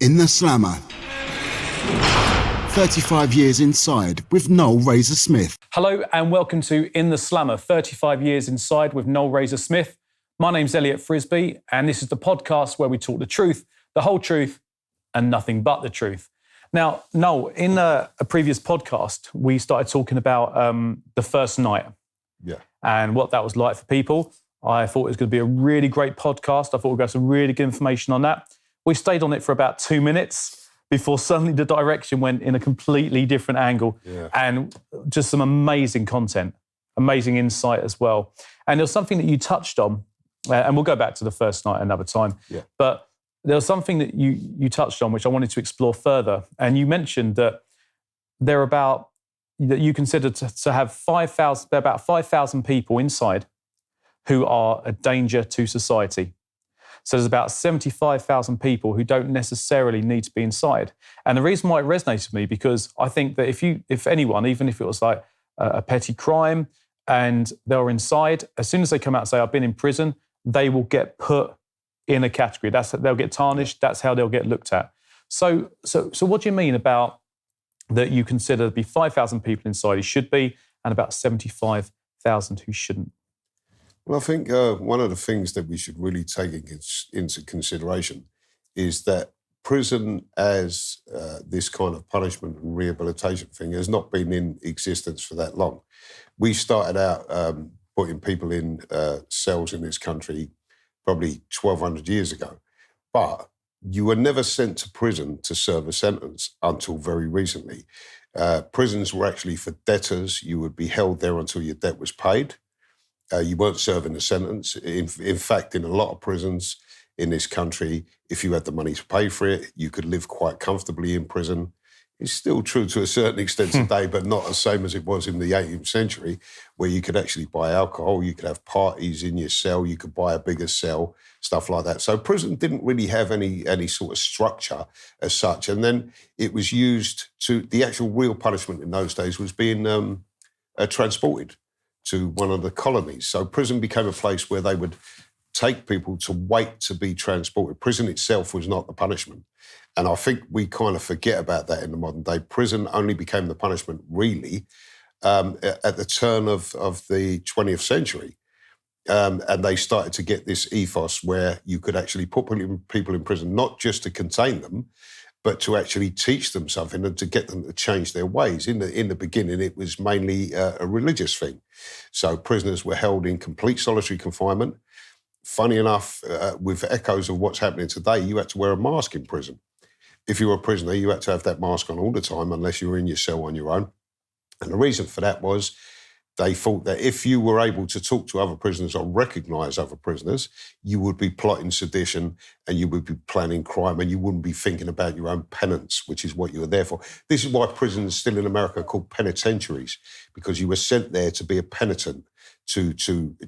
In the Slammer. 35 years inside with Noel Razor Smith. Hello and welcome to In the Slammer, 35 years inside with Noel Razor Smith. My name's Elliott Frisby and this is the podcast where we talk the truth, the whole truth and nothing but the truth. Now, Noel, in a previous podcast, we started talking about the first night and what that was like for people. I thought it was going to be a really great podcast. I thought we'd get some really good information on that. We stayed on it for about 2 minutes before suddenly the direction went in a completely different angle and just some amazing content, amazing insight as well. And there was something that you touched on, and we'll go back to the first night another time, but there was something that you touched on which I wanted to explore further. And you mentioned that that you consider to have about 5,000 people inside who are a danger to society. So there's about 75,000 people who don't necessarily need to be inside. And the reason why it resonates with me, because I think that if anyone, even if it was like a petty crime and they were inside, as soon as they come out and say, I've been in prison, they will get put in a category. They'll get tarnished. That's how they'll get looked at. So what do you mean about that you consider to be 5,000 people inside who should be and about 75,000 who shouldn't? Well, I think one of the things that we should really take into consideration is that prison as this kind of punishment and rehabilitation thing has not been in existence for that long. We started out putting people in cells in this country probably 1,200 years ago. But you were never sent to prison to serve a sentence until very recently. Prisons were actually for debtors. You would be held there until your debt was paid. You weren't serving a sentence. In fact, in a lot of prisons in this country, if you had the money to pay for it, you could live quite comfortably in prison. It's still true to a certain extent today, but not the same as it was in the 18th century, where you could actually buy alcohol, you could have parties in your cell, you could buy a bigger cell, stuff like that. So prison didn't really have any sort of structure as such. And then it was used the actual real punishment in those days was being transported to one of the colonies. So prison became a place where they would take people to wait to be transported. Prison itself was not the punishment. And I think we kind of forget about that in the modern day. Prison only became the punishment, really, at the turn of the 20th century. And they started to get this ethos where you could actually put people in prison, not just to contain them, but to actually teach them something and to get them to change their ways. In the beginning, it was mainly a religious thing. So prisoners were held in complete solitary confinement. Funny enough, with echoes of what's happening today, you had to wear a mask in prison. If you were a prisoner, you had to have that mask on all the time unless you were in your cell on your own. And the reason for that was they thought that if you were able to talk to other prisoners or recognise other prisoners, you would be plotting sedition and you would be planning crime and you wouldn't be thinking about your own penance, which is what you were there for. This is why prisons still in America are called penitentiaries, because you were sent there to be a penitent, to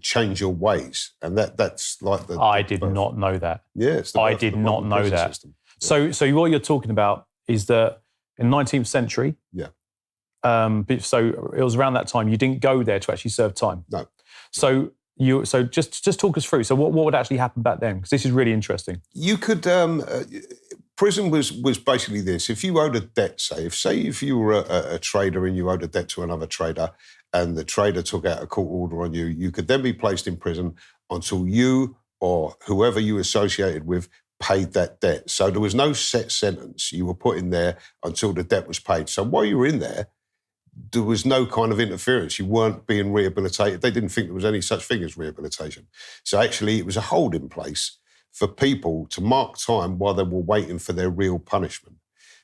change your ways. And that's like the... I did not know that. Yeah, I did not know that. Yeah. So what you're talking about is that in the 19th century... so it was around that time you didn't go there to actually serve time. No. So just talk us through. So what would actually happen back then? Because this is really interesting. You could prison was basically this. If you owed a debt, if you were a trader and you owed a debt to another trader, and the trader took out a court order on you, you could then be placed in prison until you or whoever you associated with paid that debt. So there was no set sentence. You were put in there until the debt was paid. So while you were in there was no kind of interference. You weren't being rehabilitated. They didn't think there was any such thing as rehabilitation. So actually it was a holding place for people to mark time while they were waiting for their real punishment,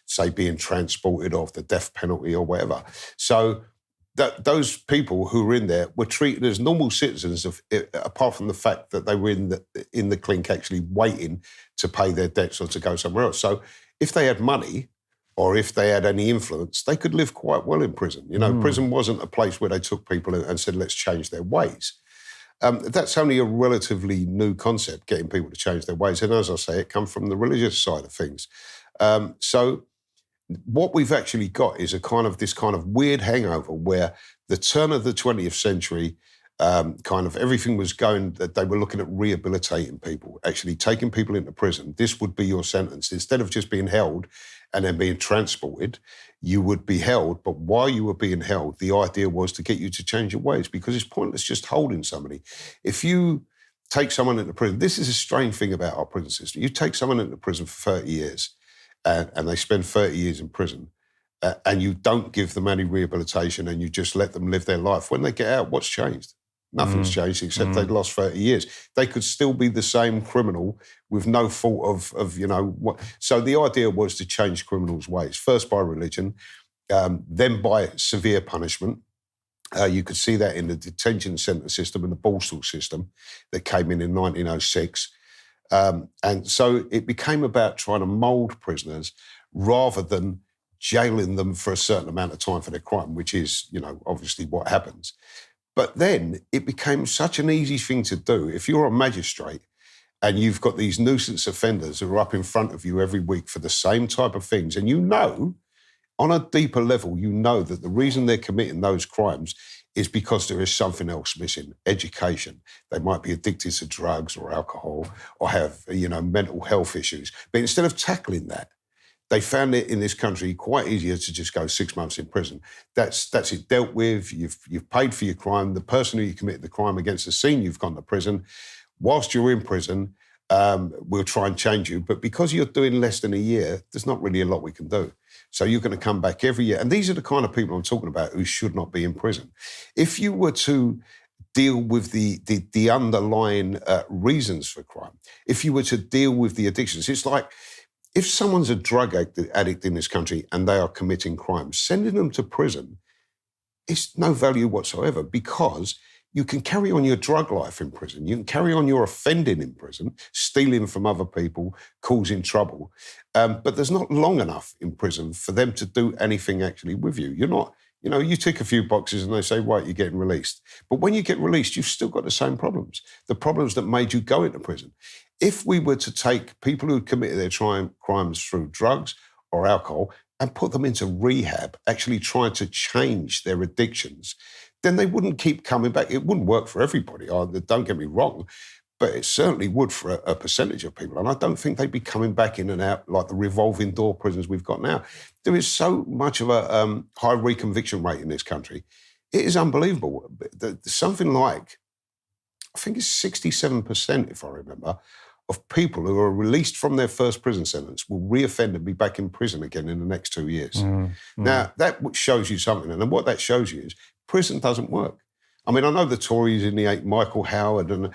say being transported off the death penalty or whatever. So that those people who were in there were treated as normal citizens, apart from the fact that they were in the clink actually waiting to pay their debts or to go somewhere else. So if they had money, or if they had any influence, they could live quite well in prison. You know, prison wasn't a place where they took people and said, let's change their ways. That's only a relatively new concept, getting people to change their ways. And as I say, it comes from the religious side of things. So what we've actually got is this kind of weird hangover where the turn of the 20th century kind of everything was going, that they were looking at rehabilitating people, actually taking people into prison. This would be your sentence. Instead of just being held and then being transported, you would be held. But while you were being held, the idea was to get you to change your ways, because it's pointless just holding somebody. If you take someone into prison, this is a strange thing about our prison system. You take someone into prison for 30 years and they spend 30 years in prison, and you don't give them any rehabilitation and you just let them live their life. When they get out, what's changed? Nothing's changed except they'd lost 30 years. They could still be the same criminal with no fault of what. So the idea was to change criminals' ways, first by religion, then by severe punishment. You could see that in the detention centre system and the Borstal system that came in 1906. And so it became about trying to mould prisoners rather than jailing them for a certain amount of time for their crime, which is, obviously what happens. But then it became such an easy thing to do. If you're a magistrate and you've got these nuisance offenders who are up in front of you every week for the same type of things, and on a deeper level, that the reason they're committing those crimes is because there is something else missing, education. They might be addicted to drugs or alcohol or have, mental health issues. But instead of tackling that, they found it in this country quite easier to just go 6 months in prison. That's it dealt with. You've paid for your crime. The person who you committed the crime against has seen you've gone to prison. Whilst you're in prison, we'll try and change you. But because you're doing less than a year, there's not really a lot we can do. So you're going to come back every year. And these are the kind of people I'm talking about who should not be in prison. If you were to deal with the underlying reasons for crime, if you were to deal with the addictions, it's like, if someone's a drug addict in this country and they are committing crimes, sending them to prison is no value whatsoever, because you can carry on your drug life in prison. You can carry on your offending in prison, stealing from other people, causing trouble. But there's not long enough in prison for them to do anything actually with you. You're not, you tick a few boxes and they say, right, you're getting released. But when you get released, you've still got the same problems, the problems that made you go into prison. If we were to take people who committed their crimes through drugs or alcohol and put them into rehab, actually trying to change their addictions, then they wouldn't keep coming back. It wouldn't work for everybody, don't get me wrong, but it certainly would for a percentage of people. And I don't think they'd be coming back in and out like the revolving door prisons we've got now. There is so much of a high reconviction rate in this country. It is unbelievable. Something like, I think it's 67%, if I remember, of people who are released from their first prison sentence will reoffend and be back in prison again in the next 2 years. Now, that shows you something. And what that shows you is prison doesn't work. I mean, I know the Tories indicate Michael Howard and,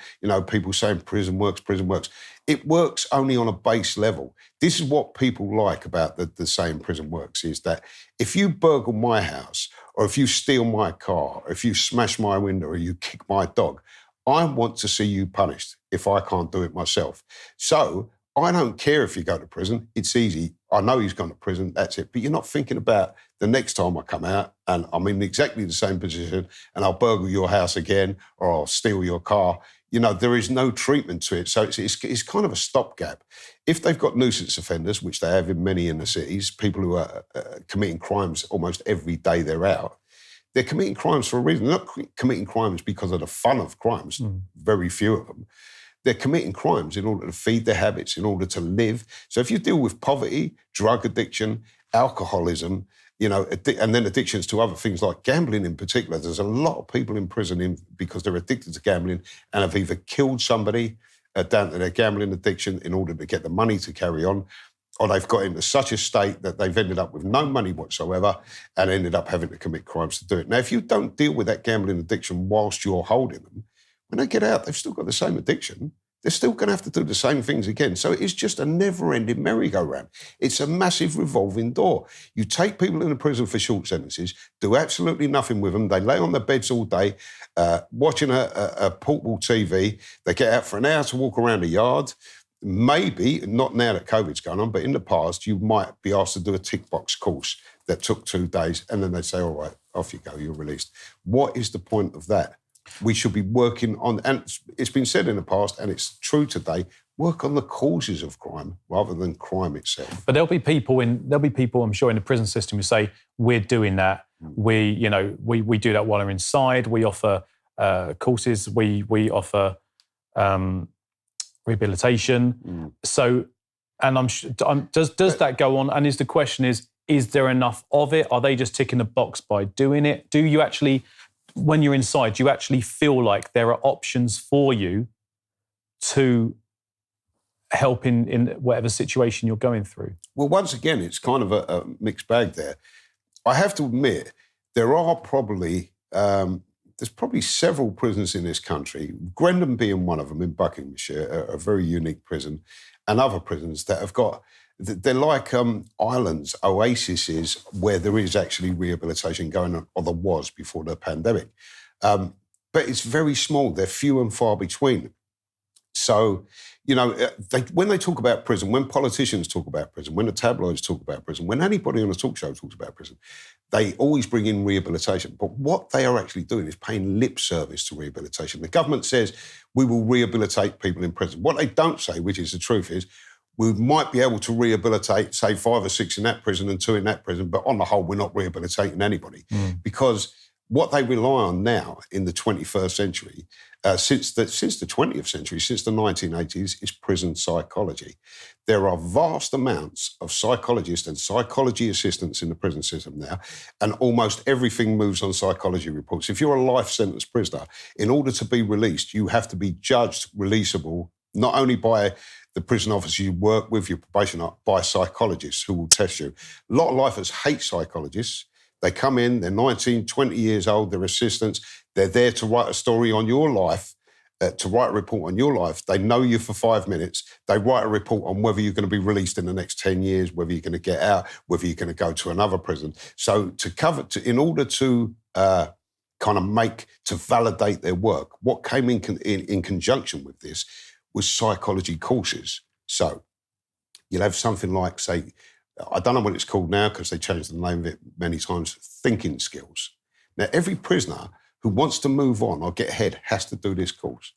people saying prison works. It works only on a base level. This is what people like about the saying prison works, is that if you burgle my house, or if you steal my car, or if you smash my window, or you kick my dog, I want to see you punished if I can't do it myself. So I don't care if you go to prison. It's easy. I know he's gone to prison. That's it. But you're not thinking about the next time I come out and I'm in exactly the same position and I'll burgle your house again or I'll steal your car. There is no treatment to it. So it's kind of a stopgap. If they've got nuisance offenders, which they have in many inner cities, people who are committing crimes almost every day they're out, they're committing crimes for a reason. They're not committing crimes because of the fun of crimes, very few of them. They're committing crimes in order to feed their habits, in order to live. So if you deal with poverty, drug addiction, alcoholism, and then addictions to other things like gambling in particular, there's a lot of people in prison because they're addicted to gambling and have either killed somebody down to their gambling addiction in order to get the money to carry on, or they've got into such a state that they've ended up with no money whatsoever and ended up having to commit crimes to do it. Now, if you don't deal with that gambling addiction whilst you're holding them, when they get out, they've still got the same addiction. They're still going to have to do the same things again. So it's just a never-ending merry-go-round. It's a massive revolving door. You take people into prison for short sentences, do absolutely nothing with them. They lay on their beds all day, watching a portable TV. They get out for an hour to walk around a yard. Maybe, not now that COVID's going on, but in the past, you might be asked to do a tick box course that took 2 days, and then they say, all right, off you go, you're released. What is the point of that? We should be working on, and it's been said in the past, and it's true today, work on the causes of crime rather than crime itself. But there'll be people, I'm sure, in the prison system who say, we're doing that. We do that while we're inside. We offer courses. We offer rehabilitation. So, and does that go on? And the question is there enough of it? Are they just ticking a box by doing it? Do you actually, when you're inside, do you actually feel like there are options for you to help in whatever situation you're going through? Well, once again, it's kind of a mixed bag there. I have to admit, there are probably, there's probably several prisons in this country, Grendon being one of them in Buckinghamshire, a very unique prison, and other prisons that have got, they're like islands, oases, where there is actually rehabilitation going on, or there was before the pandemic. But it's very small. They're few and far between. So, you know, when they talk about prison, when politicians talk about prison, when the tabloids talk about prison, when anybody on a talk show talks about prison, they always bring in rehabilitation. But what they are actually doing is paying lip service to rehabilitation. The government says we will rehabilitate people in prison. What they don't say, which is the truth, is we might be able to rehabilitate, say, 5 or 6 in that prison and 2 in that prison, but on the whole, we're not rehabilitating anybody. Because what they rely on now in the 21st century, since the 20th century, since the 1980s, is prison psychology. There are vast amounts of psychologists and psychology assistants in the prison system now, and almost everything moves on psychology reports. If you're a life sentence prisoner, in order to be released, you have to be judged releasable, not only by the prison officer you work with, your probation, by psychologists who will test you. A lot of lifers hate psychologists. They come in, they're 19, 20 years old, they're assistants. They're there to write a story on your life, to write a report on your life. They know you for 5 minutes. They write a report on whether you're going to be released in the next 10 years, whether you're going to get out, whether you're going to go to another prison. So in order to validate their work, what came in conjunction with this was psychology courses. So you'll have something like, say, I don't know what it's called now because they changed the name of it many times, thinking skills. Now, every prisoner who wants to move on or get ahead has to do this course.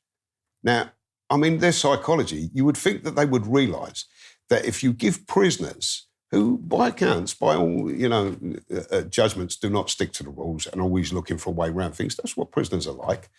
Now, I mean, their psychology, you would think that they would realise that if you give prisoners who, by accounts, by all, judgments, do not stick to the rules and always looking for a way around things, that's what prisoners are like,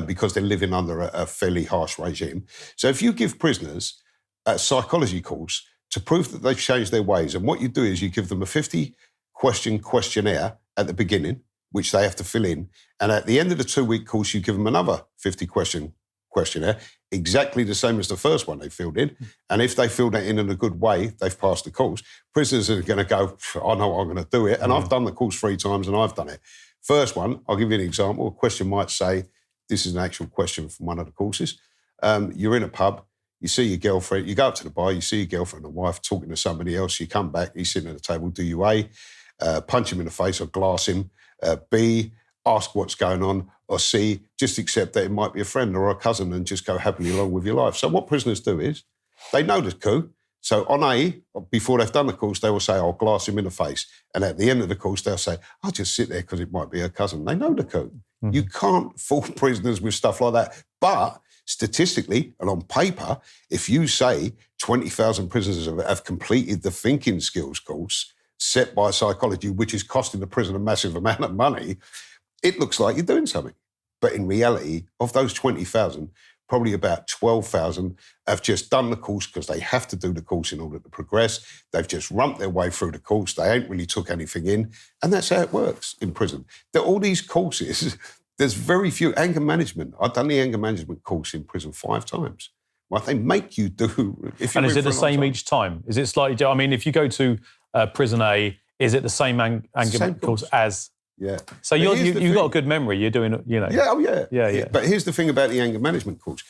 because they're living under a fairly harsh regime. So if you give prisoners a psychology course to prove that they've changed their ways, and what you do is you give them a 50-question questionnaire at the beginning, which they have to fill in, and at the end of the 2-week course, you give them another 50-question questionnaire, exactly the same as the first one they filled in, and if they filled that in a good way, they've passed the course. Prisoners are going to go, I know I'm going to do it, and I've done the course 3 times and I've done it. First one, I'll give you an example. A question might say, this is an actual question from one of the courses. You're in a pub, you see your girlfriend, you go up to the bar, you see your girlfriend and wife talking to somebody else, you come back, he's sitting at the table. Do you A, punch him in the face or glass him, B, ask what's going on, or C, just accept that it might be a friend or a cousin and just go happily along with your life? So what prisoners do is, they know the coup. So on A, before they've done the course, they will say, I'll glass him in the face. And at the end of the course, they'll say, I'll just sit there because it might be a cousin. They know the coup. Mm-hmm. You can't fool prisoners with stuff like that. But statistically and on paper, if you say 20,000 prisoners have completed the thinking skills course set by psychology, which is costing the prison a massive amount of money, it looks like you're doing something. But in reality, of those 20,000, probably about 12,000 have just done the course because they have to do the course in order to progress. They've just rumped their way through the course. They ain't really took anything in. And that's how it works in prison. There are all these courses. There's very few. Anger management. I've done the anger management course in prison 5 times. What they make you do. And is it the same each time? Is it slightly different? I mean, if you go to prison A, is it the same anger management course as... Yeah. So you've got a good memory. You're doing, Yeah, oh yeah. Yeah. But here's the thing about the anger management course.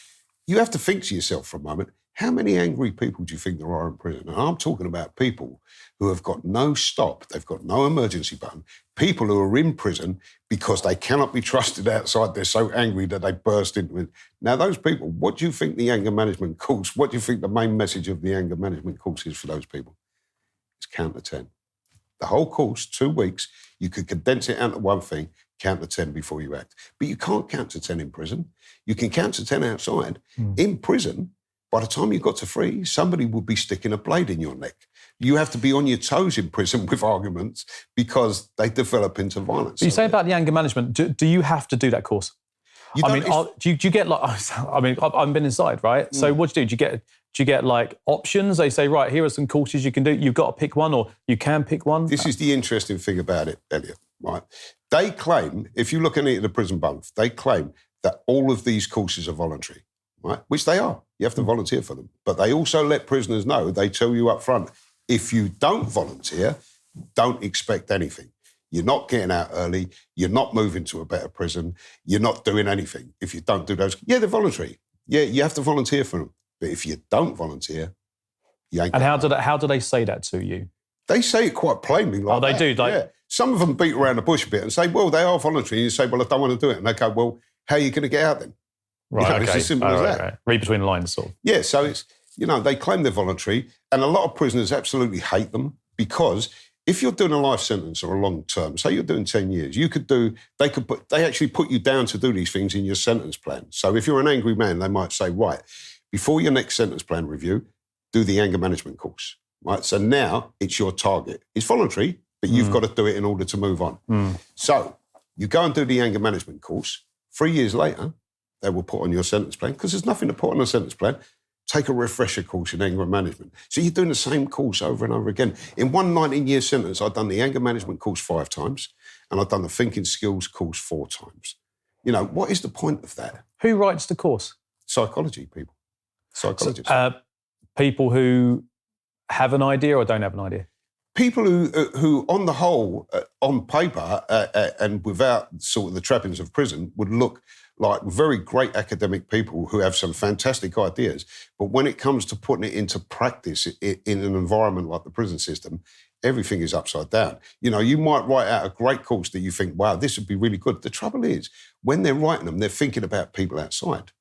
You have to think to yourself for a moment, how many angry people do you think there are in prison? And I'm talking about people who have got no stop, they've got no emergency button, people who are in prison because they cannot be trusted outside, they're so angry that they burst into it. Now, those people, what do you think the anger management course, what do you think the main message of the anger management course is for those people? It's count to 10. The whole course, 2 weeks, you could condense it out to one thing, count to 10 before you act. But you can't count to 10 in prison. You can count to 10 outside. In prison, by the time you got to 3, somebody would be sticking a blade in your neck. You have to be on your toes in prison with arguments because they develop into violence. But you say about the anger management, do you have to do that course? Do you get like? I mean, I've been inside, right? So what do you do? Do you get like options? They say, right, here are some courses you can do. You've got to pick one, or you can pick one. This is the interesting thing about it, Elliott. Right? They claim, if you look at it in the prison bump, they claim that all of these courses are voluntary, right? Which they are. You have to volunteer for them. But they also let prisoners know. They tell you up front, if you don't volunteer, don't expect anything. You're not getting out early. You're not moving to a better prison. You're not doing anything if you don't do those. Yeah, they're voluntary. Yeah, you have to volunteer for them. But if you don't volunteer, you ain't. And how do they say that to you? They say it quite plainly. Like they that. do. Yeah. Some of them beat around the bush a bit and say, well, they are voluntary. And you say, well, I don't want to do it. And they go, well, how are you going to get out then? Right, It's as simple as that. Right. Read between the lines, sort of. Yeah, so it's, they claim they're voluntary. And a lot of prisoners absolutely hate them because if you're doing a life sentence or a long term, say you're doing 10 years, they actually put you down to do these things in your sentence plan. So if you're an angry man, they might say, right, before your next sentence plan review, do the anger management course, right? So now it's your target. It's voluntary, but you've got to do it in order to move on. So you go and do the anger management course. 3 years later, they will put on your sentence plan, because there's nothing to put on a sentence plan. Take a refresher course in anger management. So you're doing the same course over and over again. In one 19-year sentence, I've done the anger management course 5 times, and I've done the thinking skills course 4 times. What is the point of that? Who writes the course? Psychology people. Psychologists. People who have an idea or don't have an idea? People who on the whole, on paper, and without sort of the trappings of prison, would look like very great academic people who have some fantastic ideas. But when it comes to putting it into practice in an environment like the prison system, everything is upside down. You might write out a great course that you think, wow, this would be really good. The trouble is, when they're writing them, they're thinking about people outside.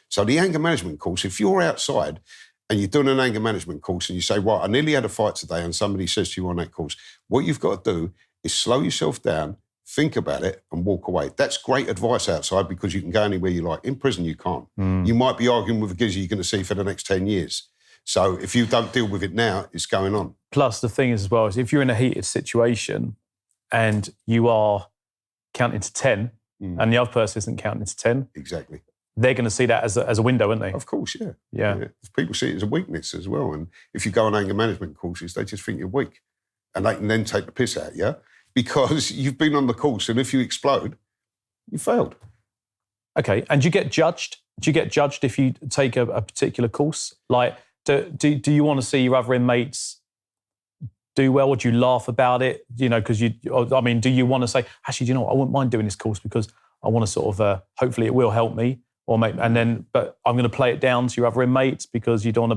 So the anger management course, if you're outside and you're doing an anger management course and you say, right, I nearly had a fight today, and somebody says to you on that course, what you've got to do is slow yourself down, think about it and walk away. That's great advice outside because you can go anywhere you like. In prison, you can't. You might be arguing with a geezer you're going to see for the next 10 years. So if you don't deal with it now, it's going on. Plus, the thing is as well, is if you're in a heated situation and you are counting to 10 and the other person isn't counting to 10. Exactly. They're going to see that as a window, aren't they? Of course, yeah. Yeah. People see it as a weakness as well. And if you go on anger management courses, they just think you're weak. And they can then take the piss out of you because you've been on the course, and if you explode, you failed. Okay. And do you get judged? Do you get judged if you take a particular course? Like, do you want to see your other inmates do well? Or do you laugh about it? Because do you want to say, actually, I wouldn't mind doing this course because I want to sort of, hopefully it will help me. But I'm going to play it down to your other inmates because you don't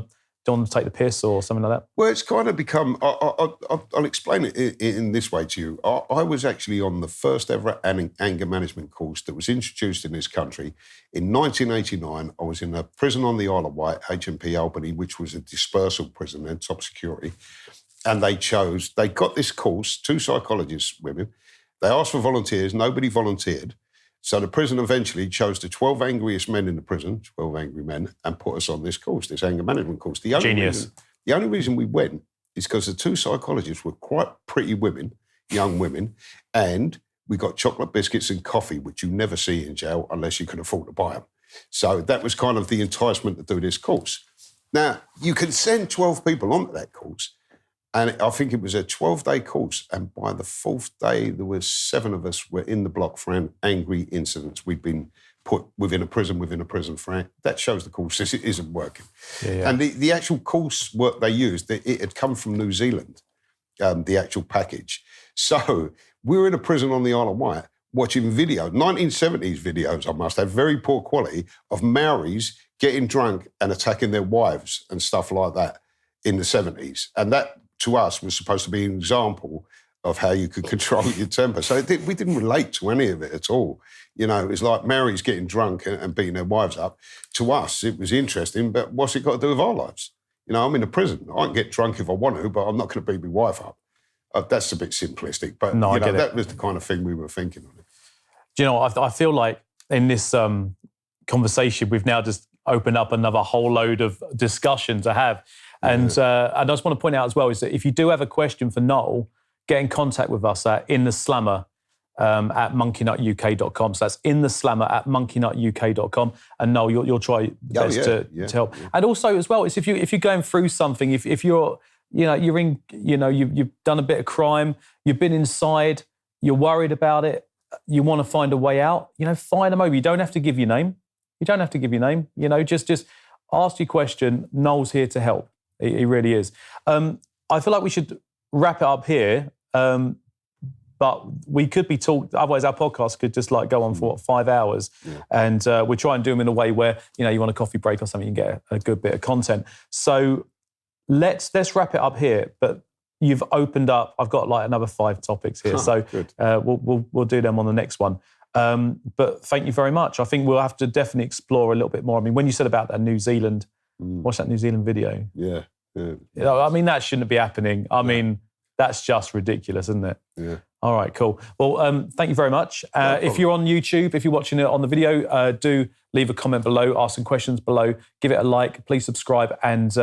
want to take the piss or something like that? Well, it's kind of become, I'll explain it in this way to you. I was actually on the first ever anger management course that was introduced in this country. In 1989, I was in a prison on the Isle of Wight, HMP Albany, which was a dispersal prison and top security. And they got this course, 2 psychologists, women. They asked for volunteers, nobody volunteered. So the prison eventually chose the 12 angriest men in the prison, 12 angry men, and put us on this course, this anger management course. Genius. The only reason we went is because the 2 psychologists were quite pretty women, young women, and we got chocolate biscuits and coffee, which you never see in jail unless you can afford to buy them. So that was kind of the enticement to do this course. Now, you can send 12 people onto that course, and I think it was a 12-day course, and by the 4th day, there were 7 of us were in the block for angry incidents. We'd been put within a prison for that shows the course isn't working. Yeah. And the actual course work they used, it had come from New Zealand, the actual package. So we were in a prison on the Isle of Wight watching 1970s videos, I must have, very poor quality, of Maoris getting drunk and attacking their wives and stuff like that in the 70s. And that, to us, was supposed to be an example of how you could control your temper. So we didn't relate to any of it at all. It was like Mary's getting drunk and beating their wives up. To us, it was interesting, but what's it got to do with our lives? I'm in a prison. I can get drunk if I want to, but I'm not going to beat my wife up. That's a bit simplistic, but no, that was the kind of thing we were thinking on it. Do you know, I feel like in this conversation, we've now just opened up another whole load of discussion to have. And I just want to point out as well is that if you do have a question for Noel, get in contact with us at intheslammer at monkeynutuk.com. So that's intheslammer@monkeynutuk.com. And Noel, you'll try your best to help. Yeah. And also as well, it's if you're going through something, if you're, you're in, you've done a bit of crime, you've been inside, you're worried about it, you want to find a way out, find them over. You don't have to give your name. Just ask your question. Noel's here to help. He really is. I feel like we should wrap it up here. But we could be talking, otherwise our podcast could just go on for 5 hours. Yeah. And we try and do them in a way where, you want a coffee break or something, you can get a good bit of content. So let's wrap it up here. But you've opened up, I've got another 5 topics here. So we'll do them on the next one. But thank you very much. I think we'll have to definitely explore a little bit more. I mean, when you said about that New Zealand, what's that New Zealand video? Yeah. I mean, that shouldn't be happening. I mean, that's just ridiculous, isn't it? Yeah. All right, cool. Well, thank you very much. If you're on YouTube, if you're watching it on the video, do leave a comment below, ask some questions below, give it a like, please subscribe and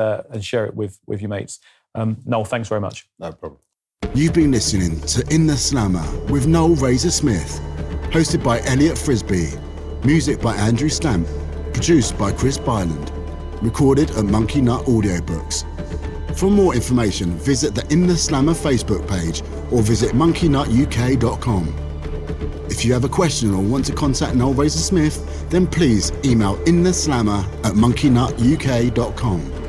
share it with your mates. Noel, thanks very much. No problem. You've been listening to In the Slammer with Noel Razor Smith, hosted by Elliott Frisby, music by Andrew Stamp, produced by Chris Byland, recorded at MonkeyNut Audiobooks. For more information, visit the In the Slammer Facebook page or visit monkeynut.uk.com. If you have a question or want to contact Noel Razor Smith, then please email intheslammer@monkeynut.uk.com.